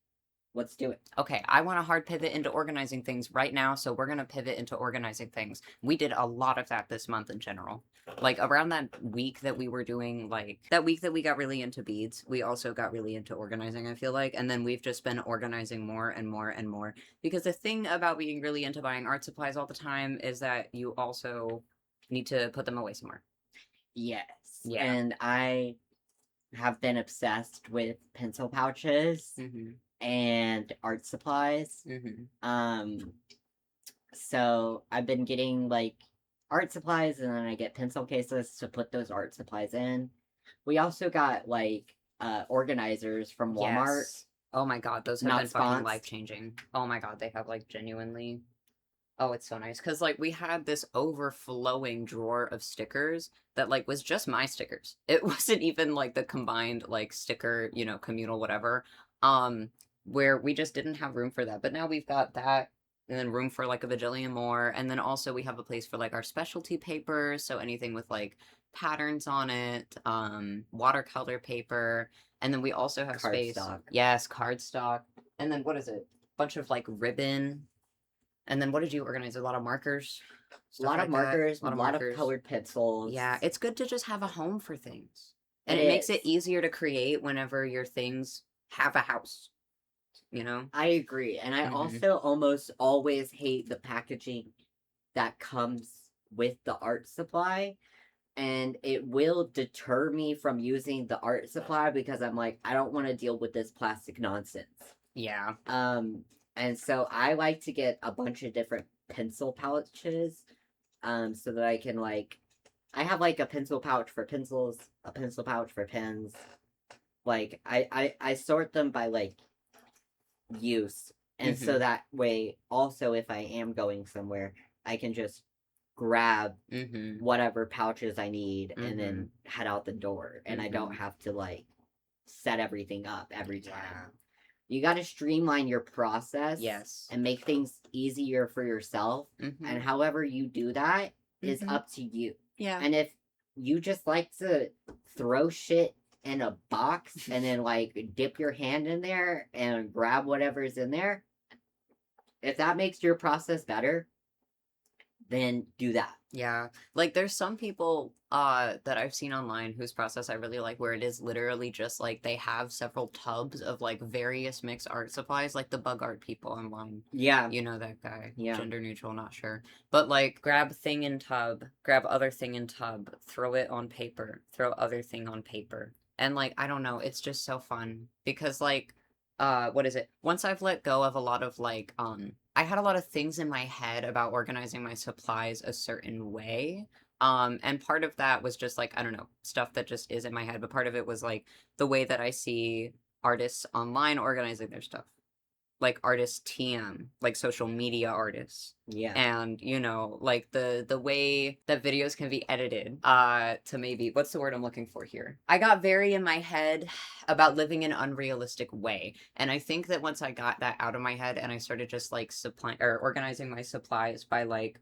Let's do it. Okay, I want to hard pivot into organizing things right now, so we're going to pivot into organizing things. We did a lot of that this month in general. Like around that week that we were doing, like that week that we got really into beads, we also got really into organizing, I feel like. And then we've just been organizing more and more and more. Because the thing about being really into buying art supplies all the time is that you also need to put them away somewhere. Yes. Yeah. And I have been obsessed with pencil pouches Mm-hmm. and art supplies. Mm-hmm. So I've been getting like art supplies and then I get pencil cases to put those art supplies in. We also got like organizers from Walmart. Yes. Oh my god, those have Not been fucking sponsored. life changing. Oh my god, they have like genuinely. Oh, it's so nice because like we had this overflowing drawer of stickers that like was just my stickers. It wasn't even like the combined like sticker, you know, communal whatever. Where we just didn't have room for that. But now we've got that and then room for like a bajillion more. And then also we have a place for like our specialty papers, so anything with like patterns on it, watercolor paper, and then we also have space. Cardstock. Yes, cardstock. And then what is it? Bunch of like ribbon. And then what did you organize? A lot of markers? A lot of markers, a lot of markers. colored pencils. Yeah, it's good to just have a home for things. And It it makes is. it easier to create whenever your things have a house. You know? I agree. And I Mhm. also almost always hate the packaging that comes with the art supply. And it will deter me from using the art supply because I'm like, I don't want to deal with this plastic nonsense. Yeah. And so I like to get a bunch of different pencil pouches, so that I can like, I have like a pencil pouch for pencils, a pencil pouch for pens. Like I sort them by like use, and so that way also if I am going somewhere, I can just grab whatever pouches I need and then head out the door, and I don't have to like set everything up every time. Yeah. You got to streamline your process, Yes. and make things easier for yourself. And however you do that is up to you. Yeah. And if you just like to throw shit in a box and then like dip your hand in there and grab whatever's in there, if that makes your process better, then do that. Yeah. Like there's some people that I've seen online whose process I really like, where it is literally just like they have several tubs of like various mixed art supplies, like the bug art people online. Yeah. You know that guy. Yeah. Gender neutral, not sure. But like grab thing in tub, grab other thing in tub, throw it on paper, throw other thing on paper. And like I don't know, it's just so fun because like what is it? Once I've let go of a lot of like I had a lot of things in my head about organizing my supplies a certain way. And part of that was just like, I don't know, stuff that just is in my head, but part of it was like the way that I see artists online organizing their stuff. Like artist TM, like social media artists. Yeah. And, you know, like the way that videos can be edited, to maybe what's the word I'm looking for here? I got very in my head about living an unrealistic way. And I think that once I got that out of my head and I started just like supplying or organizing my supplies by like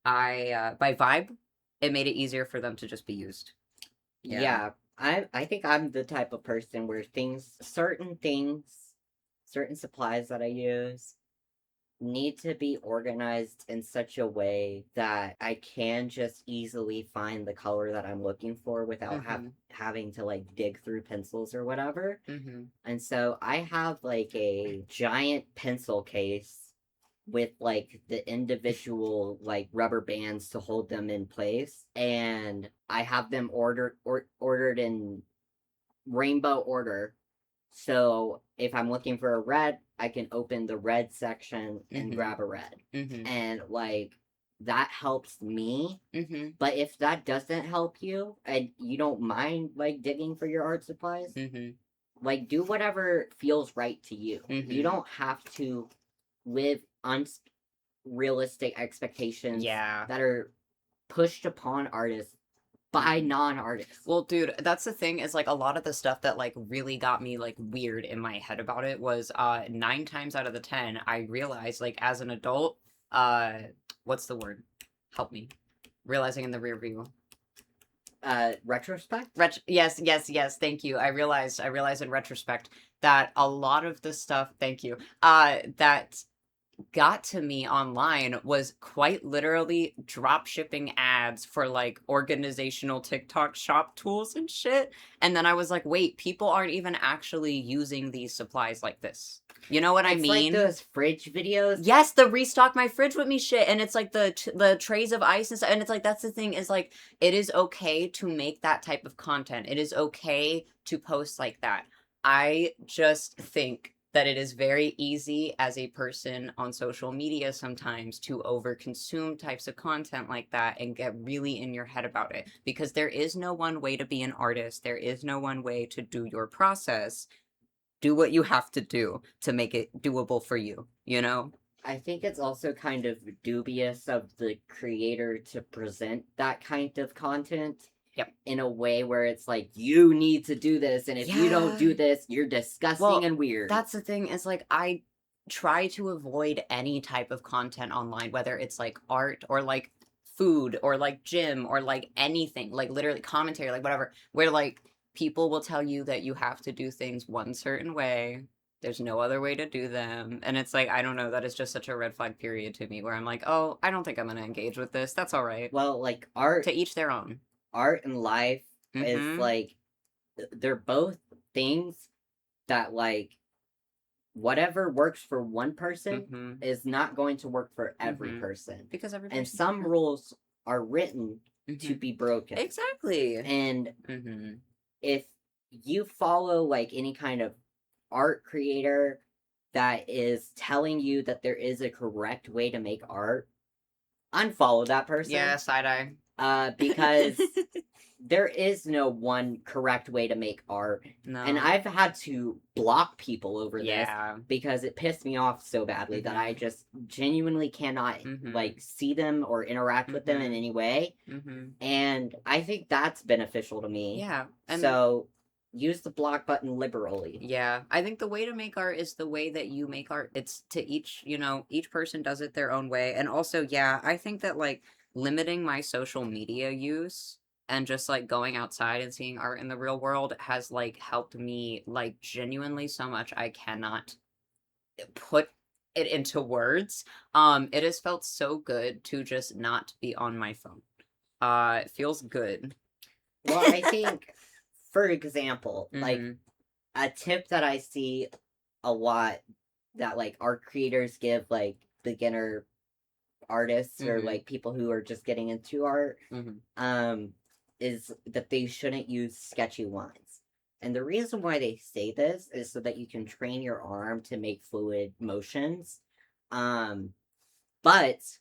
by vibe, it made it easier for them to just be used. Yeah. I think I'm the type of person where certain supplies that I use need to be organized in such a way that I can just easily find the color that I'm looking for without having to like dig through pencils or whatever. And so I have like a giant pencil case with like the individual like rubber bands to hold them in place, and I have them ordered in rainbow order. So if I'm looking for a red, I can open the red section and grab a red. And like that helps me. But if that doesn't help you and you don't mind like digging for your art supplies, like do whatever feels right to you. You don't have to live unrealistic expectations that are pushed upon artists by non-artists. Well, dude, that's the thing is like a lot of the stuff that like really got me like weird in my head about it was 9 times out of the 10 I realized like as an adult, what's the word? Help me. Realizing in the rear view. Retrospect? Yes, thank you. I realized in retrospect that a lot of the stuff, thank you, that got to me online was quite literally drop shipping ads for like organizational TikTok shop tools and shit. And then I was like, wait, people aren't even actually using these supplies like this. You know what I mean? It's like those fridge videos. Yes, the restock my fridge with me shit, and it's like the trays of ice and stuff. And it's like that's the thing is like it is okay to make that type of content. It is okay to post like that. I just think that it is very easy as a person on social media sometimes to overconsume types of content like that and get really in your head about it because there is no one way to be an artist. There is no one way to do your process. Do what you have to do to make it doable for you, you know? I think it's also kind of dubious of the creator to present that kind of content in a way where it's like, you need to do this, and if you don't do this, you're disgusting and weird. That's the thing, is like, I try to avoid any type of content online, whether it's like art or like food or like gym or like anything, like literally commentary, like whatever, where like people will tell you that you have to do things one certain way. There's no other way to do them. And it's like, I don't know, that is just such a red flag period to me where I'm like, oh, I don't think I'm going to engage with this. That's all right. Well, like art. To each their own. Art and life is like, they're both things that like, whatever works for one person is not going to work for every person. Because every and some rules are written to be broken. Exactly. And if you follow like any kind of art creator that is telling you that there is a correct way to make art, unfollow that person. Yeah, side eye. Because there is no one correct way to make art. No. And I've had to block people over this because it pissed me off so badly that I just genuinely cannot like see them or interact with them in any way. And I think that's beneficial to me. Yeah. And so use the block button liberally. Yeah. I think the way to make art is the way that you make art. It's to each, you know, each person does it their own way. And also, yeah, I think that like limiting my social media use and just like going outside and seeing art in the real world has like helped me like genuinely so much. I cannot put it into words. It has felt so good to just not be on my phone. It feels good. Well, I think, for example, like Mhm. a tip that I see a lot that like art creators give like beginner artists or Mhm. like people who are just getting into art Mhm. um is that they shouldn't use sketchy lines. And the reason why they say this is so that you can train your arm to make fluid motions. Um but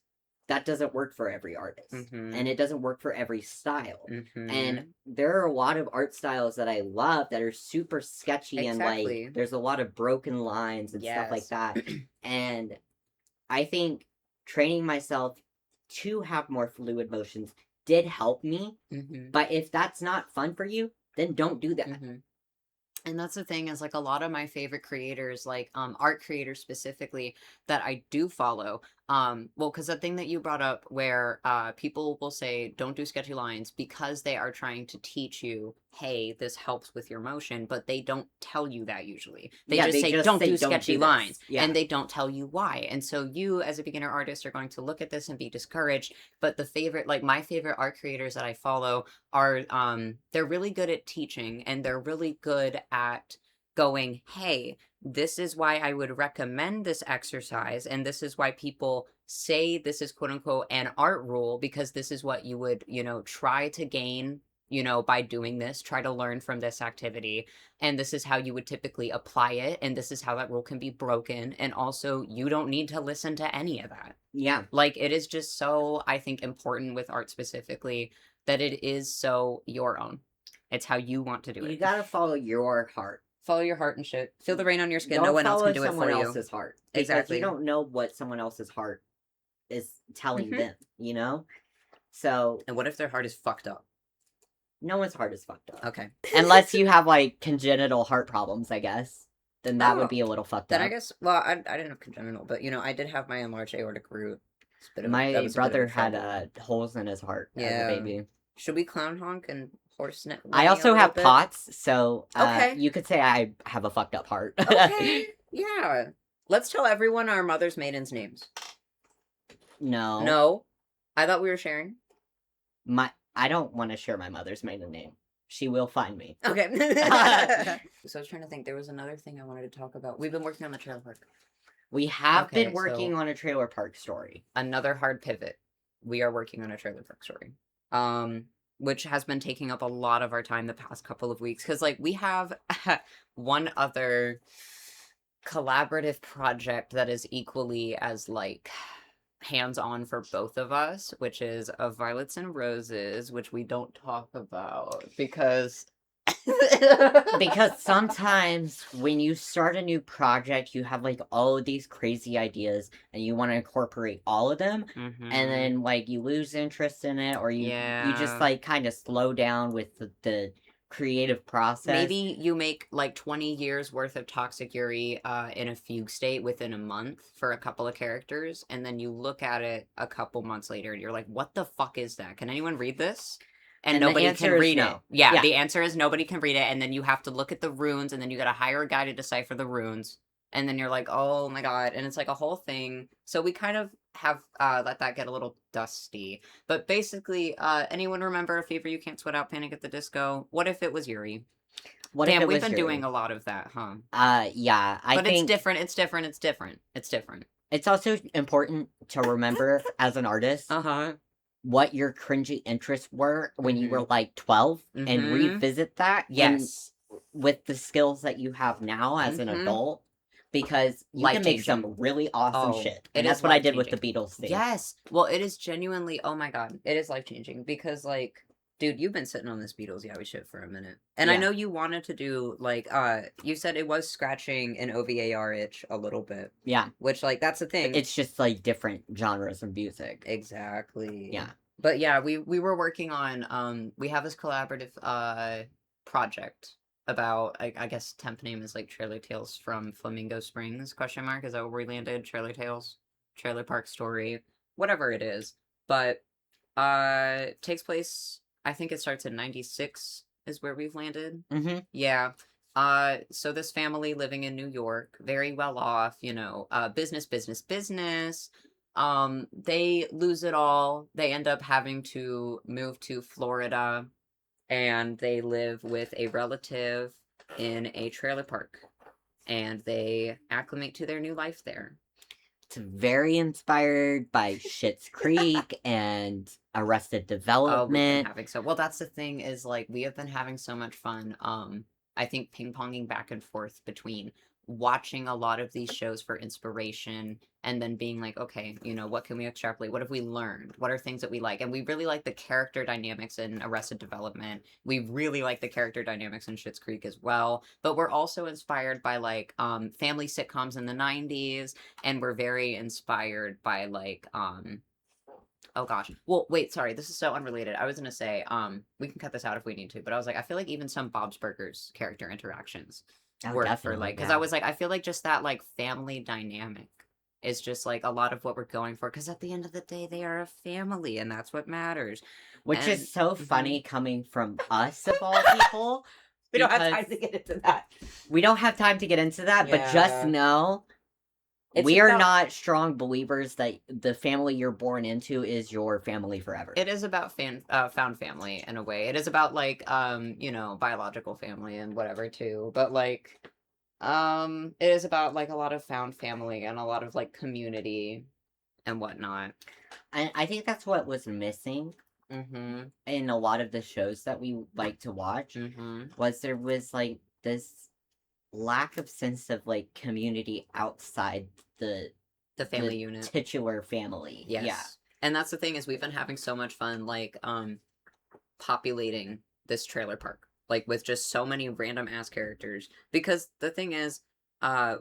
that doesn't work for every artist. And Mhm. it doesn't work for every style. And Mhm. there are a lot of art styles that I love that are super sketchy and like Exactly. there's a lot of broken lines and stuff like Yes. that. And I think training myself to have more fluid motions did help me. Mhm. But if that's not fun for you, then don't do that. Mhm. And that's the thing is like a lot of my favorite creators, like art creators specifically that I do follow. Well, because the thing that you brought up where people will say don't do sketchy lines because they are trying to teach you, hey, this helps with your motion, but they don't tell you that usually. They Yeah, just they say just don't say do don't sketchy do lines this. Yeah. and they don't tell you why. And so you as a beginner artist are going to look at this and be discouraged. But the favorite, like my favorite art creators that I follow are they're really good at teaching and they're really good at going, hey, this is why I would recommend this exercise and this is why people say this is quote unquote an art rule because this is what you would, try to gain, by doing this, try to learn from this activity, and this is how you would typically apply it, and this is how that rule can be broken, and also you don't need to listen to any of that. Yeah. Like it is just so, I think, important with art specifically that it is so your own. It's how you want to do You it. gotta follow your heart. Follow your heart and shit. Feel the rain on your skin. No Don't one else follow can do it someone for you. else's heart. Because you Exactly. don't know what someone else's heart is telling Hmm. them, you know? So And what if their heart is fucked up? no one's heart is fucked up. Okay. Unless you have like congenital heart problems, I guess. Then that would Oh, be a little fucked then I up. guess. Well, I didn't have congenital, but I did have my enlarged aortic root. That My was a bit of a brother had trouble. holes in his heart as a Yeah. baby. Should we clown honk and horse I whinny a also little have bit? POTS, so Okay. you could say I have a fucked up heart. Okay. Yeah. Let's tell everyone our mother's maidens' names. No, No. I thought we were sharing. I don't want to share my mother's maiden name. She will find me. Okay. So I was trying to think. There was another thing I wanted to talk about. We've been working on the trailer park. We have been Okay, working so on a trailer park story. another hard pivot. We are working on a trailer park story. Um, which has been taking up a lot of our time the past couple of weeks because like we have one other collaborative project that is equally as like hands-on for both of us, which is of Violets and Roses, which we don't talk about because Because sometimes when you start a new project, you have like all of these crazy ideas and you want to incorporate all of them, and Mhm. then like you lose interest in it, or you just Yeah. like kind of slow down with the creative process. Maybe you make like 20 years worth of Toxic Yuri in a fugue state within a month for a couple of characters, and then you look at it a couple months later and you're like, what the fuck is that? Can anyone read this? And And the nobody can answer is read it. no. Yeah, Yeah. the answer is nobody can read it, and then you have to look at the runes, and then you gotta hire a guy to decipher the runes, and then you're like, oh my god, and it's like a whole thing. So we kind of have let that get a little dusty. But basically, anyone remember A Fever You Can't Sweat Out, Panic at the Disco? What if it was Yuri? What if Damn, it we've was been doing Yuri? a lot of that, huh? Yeah, I But it's think different, it's different, it's different. It's different. it's also important to remember as an artist Uh-huh. what your cringy interests were when you were Mhm. like 12 and Mhm. revisit that and Yes. with the skills that you have now as an Mhm. adult, because you can make Life-changing. some really awesome Oh, shit. it And is that's what I did with the life-changing. Beatles theme. Yes. Well, it is genuinely, oh my god, it is life-changing because like dude, you've been sitting on this Beatles Yowie shit for a minute. And I Yeah. know you wanted to do like you said it was scratching an OVAR itch a little bit. Yeah. Which like that's the thing. It's just like different genres of music. Exactly. Yeah. But yeah, we were working on we have this collaborative project about I guess temp name is like Trailer Tales from Flamingo Springs question mark, is that where we landed? Trailer Tales? Trailer Park Story, whatever it is. But takes place, I think it starts in 96 is where we've landed. Mm-hmm. Yeah. So this family living in New York, very well off, business, business, business. they lose it all. They end up having to move to Florida, and they live with a relative in a trailer park, and they acclimate to their new life there. It's very inspired by Schitt's Creek and Arrested Oh, we've been Development. having so well. That's the thing is like we have been having so much fun. I think ping ponging back and forth between watching a lot of these shows for inspiration and then being like, okay, you know, what can we extrapolate? What have we learned? What are things that we like? And we really like the character dynamics in Arrested Development. We really like the character dynamics in Schitt's Creek as well. But we're also inspired by like family sitcoms in the 90s, and we're very inspired by like oh gosh. Well, wait, sorry. This is so unrelated. I was gonna say, we can cut this out if we need to, but I was like, I feel like even some Bob's Burgers character interactions Oh, work for definitely, like, because yeah. I was like, I feel like just that like family dynamic is just like a lot of what we're going for. Because at the end of the day, they are a family, and that's what matters. Which And is so funny coming from us, of all people. we don't have because time to get into that. We don't have time to get into that, but Yeah. just know It's we are about- not strong believers that the family you're born into is your family forever. It is about found family in a way. It is about like you know, biological family and whatever too. But like it is about like a lot of found family and a lot of like community and whatnot. And I think that's what was missing Mm-hmm. in a lot of the shows that we like to watch. Mm-hmm. Was there was like this lack of sense of like community outside the The family unit. titular family. Yes. Yeah. And that's the thing is we've been having so much fun like populating this trailer park. Like with just so many random ass characters. Because the thing is,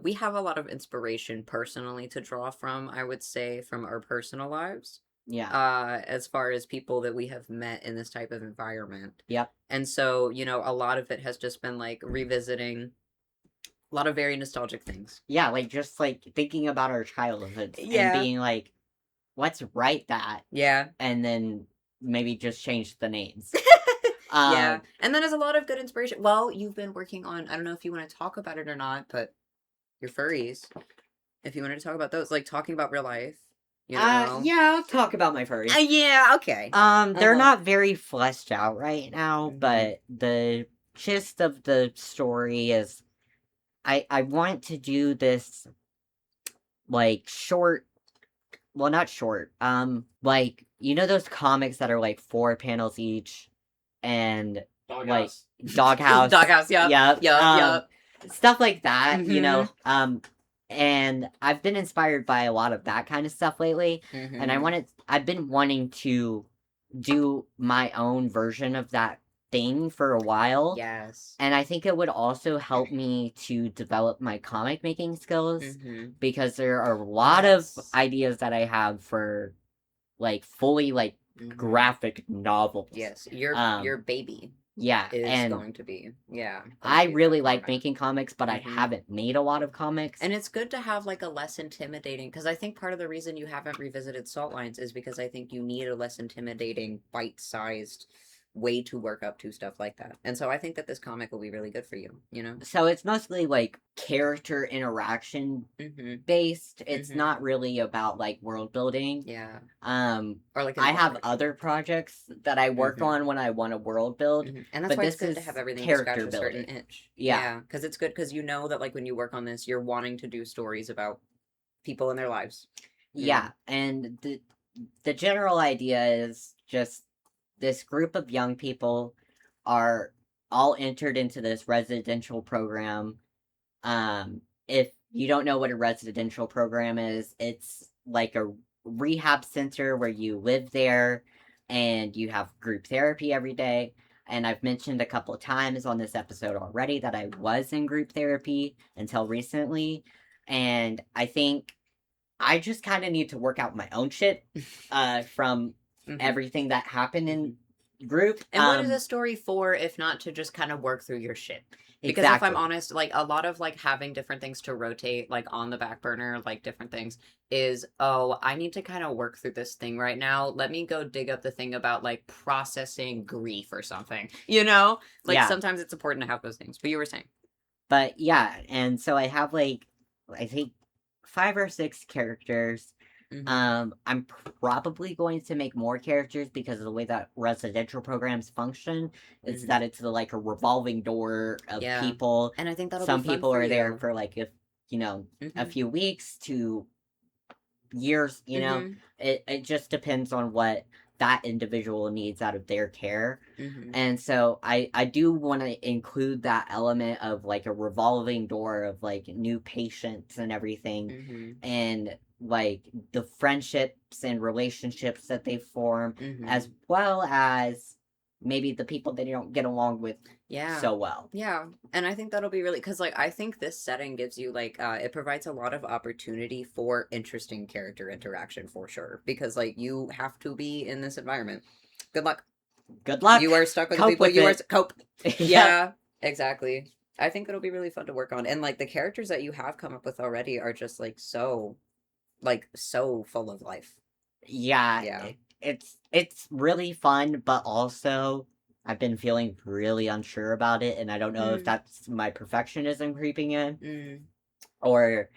we have a lot of inspiration personally to draw from, I would say, from our personal lives. Yeah. As far as people that we have met in this type of environment. Yep. And so, you know, a lot of it has just been like revisiting a lot of very nostalgic things. Yeah, like just like thinking about our childhoods Yeah. and being like, let's write that Yeah. and then maybe just change the names. Yeah. And then there's a lot of good inspiration. Well, you've been working on, I don't know if you want to talk about it or not, but your furries, if you wanted to talk about those, like talking about real life, you know? Yeah, I'll talk about my furries. Yeah, okay. They're not very fleshed out right now, Mhm. but the gist of the story is I want to do this like short, well, not short, like, you know those comics that are like 4 panels each and like Doghouse. Doghouse, yep. Yep. Yep. Stuff like that, you know. Mhm. And I've been inspired by a lot of that kind of stuff lately. And Mhm. I've been wanting to do my own version of that thing for a while. Yes. And I think it would also help me to develop my comic making skills Mhm. because there are a lot Yes. of ideas that I have for like fully like Mhm. graphic novels. Yes, your baby Yeah, is and going to be, yeah. I going to be really that like format. making comics, but I Mhm. haven't made a lot of comics. And it's good to have like a less intimidating, because I think part of the reason you haven't revisited Salt Lines is because I think you need a less intimidating, bite-sized way to work up to stuff like that. And so I think that this comic will be really good for you, you know? So it's mostly like character interaction Mm-hmm. based. It's Mhm. not really about like world building. Yeah. Um Or like I have book. other projects that I work Mhm. on when I want to world build. Mhm. And that's but why it's this good to is have everything to character scratch a certain building. itch. Yeah. Because it's good because you know that like when you work on this, you're wanting to do stories about people in their lives. Yeah, and the general idea is just this group of young people are all entered into this residential program. If you don't know what a residential program is, it's like a rehab center where you live there and you have group therapy every day. And I've mentioned a couple of times on this episode already that I was in group therapy until recently. And I think I just kind of need to work out my own shit from Mhm. everything that happened in group. And what is a story for if not to just kind of work through your shit? Because Exactly. if I'm honest, like a lot of like having different things to rotate, like on the back burner, like different things is, oh, I need to kind of work through this thing right now. Let me go dig up the thing about like processing grief or something, you know? Like Yeah. sometimes it's important to have those things. But you were saying. But yeah, and so I have like, I think 5 or 6 characters. I'm probably going to make more characters because of the way that residential programs function is that it's like a revolving door of Yeah. people. And I think that'll Some be fun people for are there you. for like a Mhm. few weeks to years, Mhm. it just depends on what that individual needs out of their care. Mhm. And so I do want to include that element of like a revolving door of like new patients and everything, Mhm. and like the friendships and relationships that they form, as Mhm. well as maybe the people that you don't get along with Yeah. so well. Yeah. And I think that'll be really because like I think this setting gives you like it provides a lot of opportunity for interesting character interaction for sure. Because like you have to be in this environment. Good luck. Good luck. You are stuck with the Cope people with you are it. cope. Yep. Yeah, exactly. I think it'll be really fun to work on. And like the characters that you have come up with already are just like so full of life. Yeah, Yeah. it's really fun, but also I've been feeling really unsure about it, and I don't know if Mm, that's my perfectionism creeping in, mm, or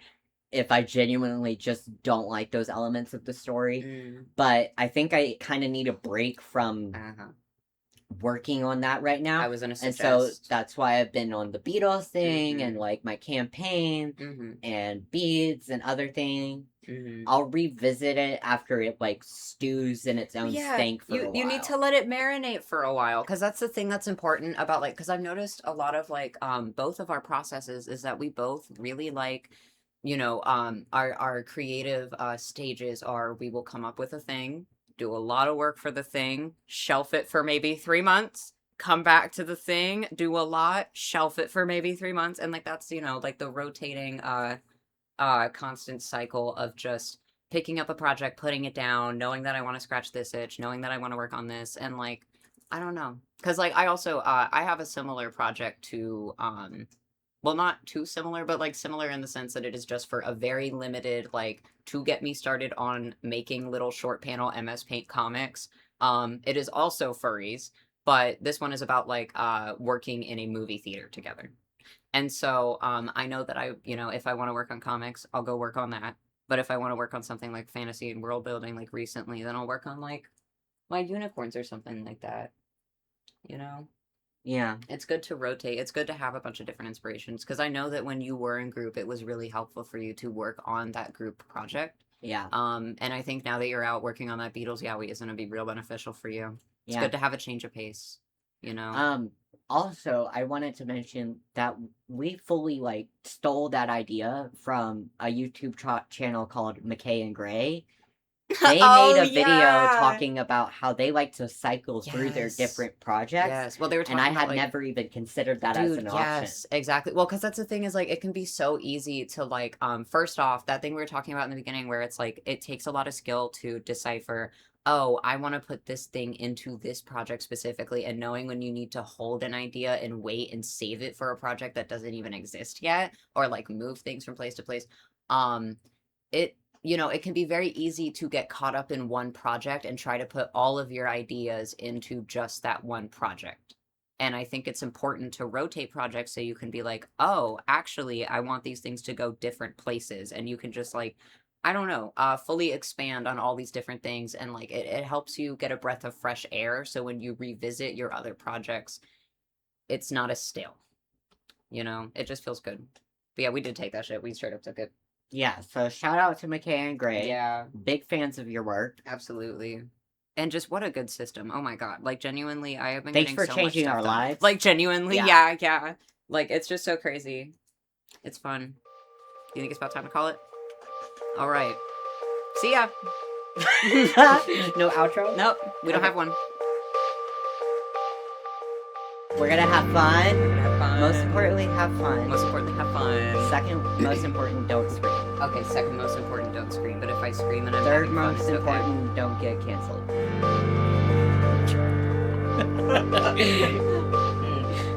if I genuinely just don't like those elements of the story. mm. But I think I kind of need a break from Uh-huh. working on that right I now. was gonna And so suggest. that's why I've been on the Beatles thing and Mm-hmm. like my campaign Mm-hmm. and beads and other things. Mm-hmm. I'll revisit it after it like stews in its own Yeah, stank for you a you need to while. let it marinate for a while because that's the thing that's important about like because I've noticed a lot of like both of our processes is that we both really like our creative stages are we will come up with a thing, do a lot of work for the thing, shelf it for maybe 3 months, come back to the thing, do a lot, shelf it for maybe 3 months, and like that's like the rotating constant cycle of just picking up a project, putting it down, knowing that I want to scratch this itch, knowing that I want to work on this, and like I don't know, because like I also I have a similar project to well not too similar, but like similar in the sense that it is just for a very limited like to get me started on making little short panel MS Paint comics. It is also furries, but this one is about like working in a movie theater together. And so I know that if I want to work on comics, I'll go work on that. But if I want to work on something like fantasy and world building, like recently, then I'll work on like my unicorns or something like that. You know, Yeah, it's good to rotate. It's good to have a bunch of different inspirations because I know that when you were in group, it was really helpful for you to work on that group project. yeah, And I think now that you're out working on that Beatles Yowie is going to be real beneficial for you. It's yeah. good to have a change of pace, you know? Um, Also, I wanted to mention that we fully like stole that idea from a YouTube channel called McKay and Gray. They made Oh, a video yeah. talking about how they like to cycle through their Yes. different projects, Yes. Well, they were and I talking about had like, never even considered that as dude, an option. yes, exactly. Well, because that's the thing is like it can be so easy to like first off, that thing we were talking about in the beginning where it's like it takes a lot of skill to decipher, oh, I want to put this thing into this project specifically, and knowing when you need to hold an idea and wait and save it for a project that doesn't even exist yet, or like move things from place to place. Um, it it can be very easy to get caught up in one project and try to put all of your ideas into just that one project. And I think it's important to rotate projects so you can be like, oh, actually, I want these things to go different places. And you can just like, I don't know, fully expand on all these different things. And like, it helps you get a breath of fresh air. So when you revisit your other projects, it's not as stale, it just feels good. But yeah, we did take that shit. We straight up took it. Yeah, so shout out to McKay and Gray. Yeah. Big fans of your work. Absolutely. And just what a good system. Oh my God. Like genuinely, I have been Thanks getting for so much changing stuff our done. lives. Like genuinely, Yeah. yeah, yeah. Like it's just so crazy. It's fun. You think it's about time to call it? All right. See ya. No outro? Nope, we don't Okay. have one. We're gonna have fun. We're gonna have fun. Most importantly, have fun. Most importantly, have fun. Second most important, don't scream. Okay, second most important, don't scream. But if I scream and I'm Third having fun, most it's okay. important, don't get canceled.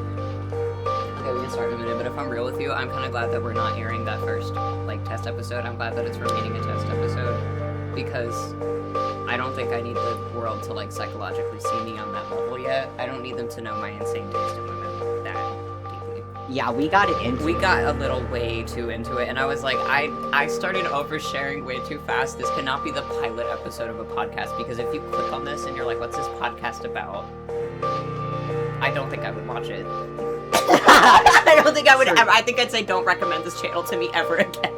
Okay, we can start in a minute, but if I'm real with you, I'm kind of glad that we're not airing that first, like, test episode. I'm glad that it's remaining a test episode, because I don't think I need the world to, like, psychologically see me on that level yet. I don't need them to know my insane taste in women that deeply. Yeah, we got it into We got a little way too into it, and I was like, I started oversharing way too fast. This cannot be the pilot episode of a podcast, because if you click on this and you're like, what's this podcast about? I don't think I would watch it. I don't think I would ever. I think I'd say, don't recommend this channel to me ever again.